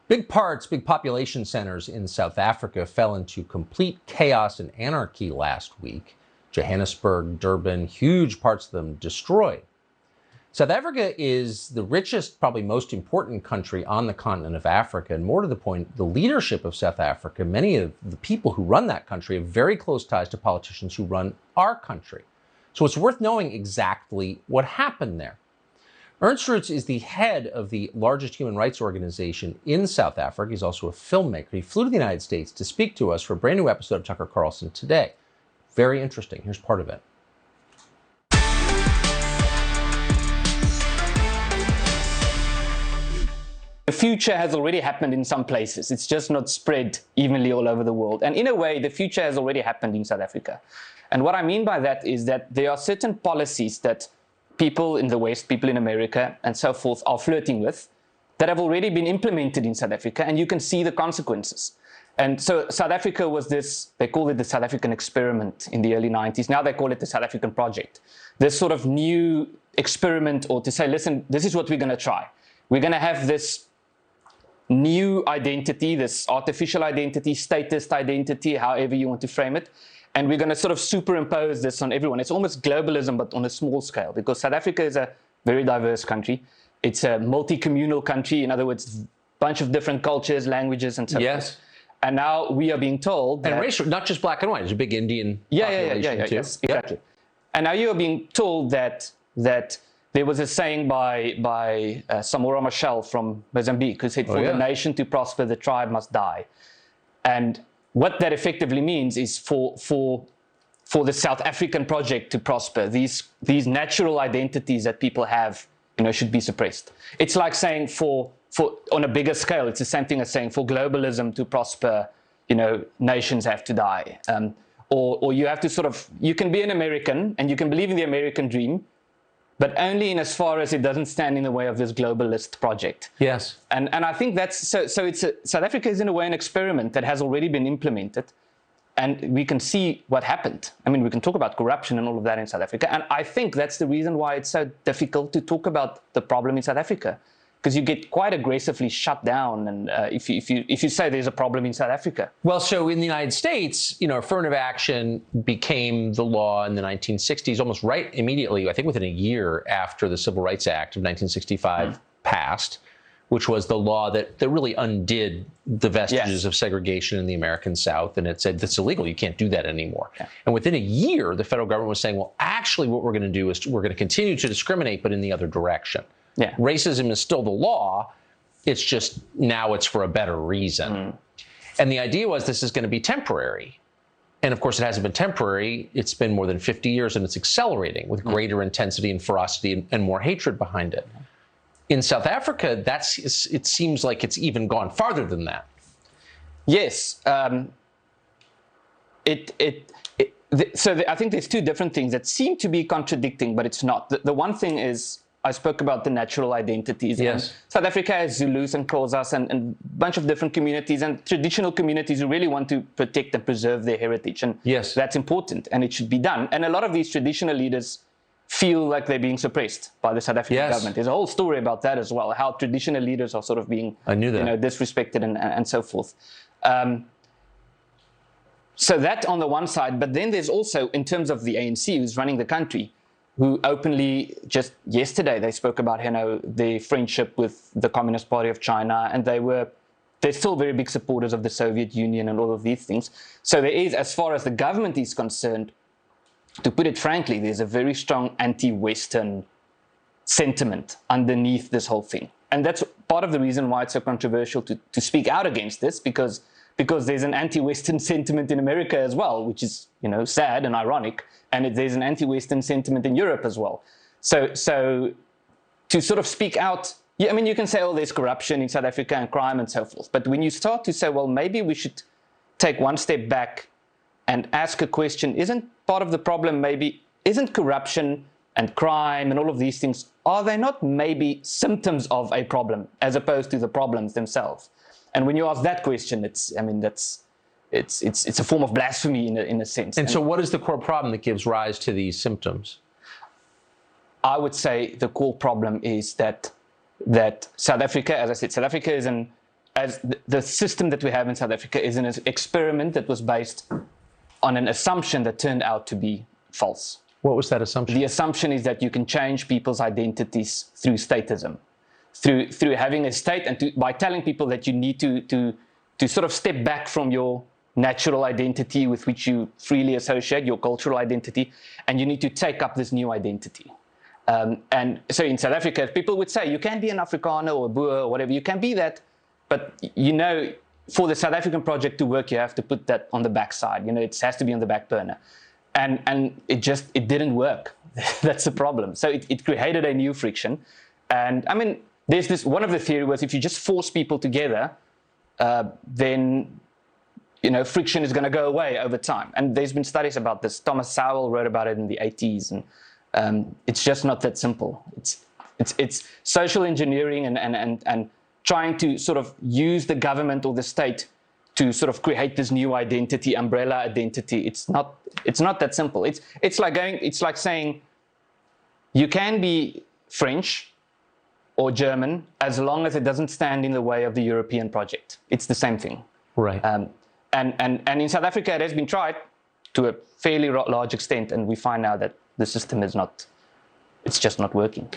Big parts, big population centers in South Africa fell into complete chaos and anarchy last week. Johannesburg, Durban, huge parts of them destroyed. South Africa is the richest, probably most important country on the continent of Africa. And more to the point, the leadership of South Africa, many of the people who run that country have very close ties to politicians who run our country. So it's worth knowing exactly what happened there. Ernst Roets is the head of the largest human rights organization in South Africa. He's also a filmmaker. He flew to the United States to speak to us for a brand new episode of Tucker Carlson Today. Very interesting. Here's part of it. The future has already happened in some places. It's just not spread evenly all over the world. And in a way, the future has already happened in South Africa. And what I mean by that is that there are certain policies that people in the West, people in America, and so forth are flirting with that have already been implemented in South Africa, and you can see the consequences. And so South Africa was this, they called it the South African experiment in the early 90s. Now they call it the South African project. This sort of new experiment, or to say, listen, this is what we're going to try. We're going to have this new identity, this artificial identity, statist identity, however you want to frame it. And we're going to sort of superimpose this on everyone. It's almost globalism, but on a small scale, because South Africa is a very diverse country. It's a multi-communal country. In other words, a bunch of different cultures, languages, and so forth. Yes. And now we are being told that... And racial, not just black and white. There's a big Indian population too. Yes, exactly. Yep. And now you are being told that there was a saying by Samora Machel from Mozambique who said, for the nation to prosper, the tribe must die. And what that effectively means is for the South African project to prosper, these natural identities that people have, should be suppressed. It's like saying for on a bigger scale, it's the same thing as saying for globalism to prosper, nations have to die. Or you have to you can be an American and you can believe in the American dream, but only in as far as it doesn't stand in the way of this globalist project. Yes. And I think that's, so it's South Africa is in a way an experiment that has already been implemented, and we can see what happened. I mean, we can talk about corruption and all of that in South Africa, and I think that's the reason why it's so difficult to talk about the problem in South Africa, because you get quite aggressively shut down, and if you say there's a problem in South Africa. Well, so in the United States, affirmative action became the law in the 1960s, almost right immediately, I think within a year after the Civil Rights Act of 1965 passed, which was the law that really undid the vestiges of segregation in the American South, and it said that's illegal, you can't do that anymore. Yeah. And within a year, the federal government was saying, well, actually what we're going to do is we're going to continue to discriminate, but in the other direction. Yeah. Racism is still the law. It's just now it's for a better reason. And the idea was this is going to be temporary. And of course, it hasn't been temporary. It's been more than 50 years, and it's accelerating with greater intensity and ferocity and more hatred behind it. In South Africa, it seems like it's even gone farther than that. Yes. So I think there's two different things that seem to be contradicting, but it's not. The one thing is, I spoke about the natural identities. Yes. South Africa has Zulus and Xhosas and a bunch of different communities and traditional communities who really want to protect and preserve their heritage. And that's important, and it should be done. And a lot of these traditional leaders feel like they're being suppressed by the South African government. There's a whole story about that as well, how traditional leaders are sort of being disrespected and so forth. So that on the one side, but then there's also, in terms of the ANC who's running the country, who openly, just yesterday, they spoke about their friendship with the Communist Party of China, and they're still very big supporters of the Soviet Union and all of these things. So there is, as far as the government is concerned, to put it frankly, there's a very strong anti-Western sentiment underneath this whole thing. And that's part of the reason why it's so controversial to speak out against this, because there's an anti-Western sentiment in America as well, which is, sad and ironic. And there's an anti-Western sentiment in Europe as well. So to sort of speak out, you can say, there's corruption in South Africa and crime and so forth. But when you start to say, well, maybe we should take one step back and ask a question, isn't part of the problem isn't corruption and crime and all of these things, are they not maybe symptoms of a problem as opposed to the problems themselves? And when you ask that question, it's a form of blasphemy in a sense. And so what is the core problem that gives rise to these symptoms? I would say the core problem is that South Africa, as I said, South Africa is an as the system that we have in South Africa is an experiment that was based on an assumption that turned out to be false. What was that assumption? The assumption is that you can change people's identities through statism, through having a state, and by telling people that you need to sort of step back from your natural identity with which you freely associate, your cultural identity, and you need to take up this new identity. And so in South Africa, people would say, you can be an Afrikaner or a Boer or whatever, you can be that, but for the South African project to work, you have to put that on the backside. It has to be on the back burner. And it didn't work. That's the problem. So it created a new friction. And I mean, there's this, one of the theory was if you just force people together, then friction is going to go away over time. And there's been studies about this. Thomas Sowell wrote about it in the 80s, and it's just not that simple. It's social engineering and trying to sort of use the government or the state to sort of create this new identity, umbrella identity. It's not that simple. It's like saying you can be French or German as long as it doesn't stand in the way of the European project. It's the same thing. Right. And in South Africa, it has been tried to a fairly large extent, and we find now that the system it's just not working.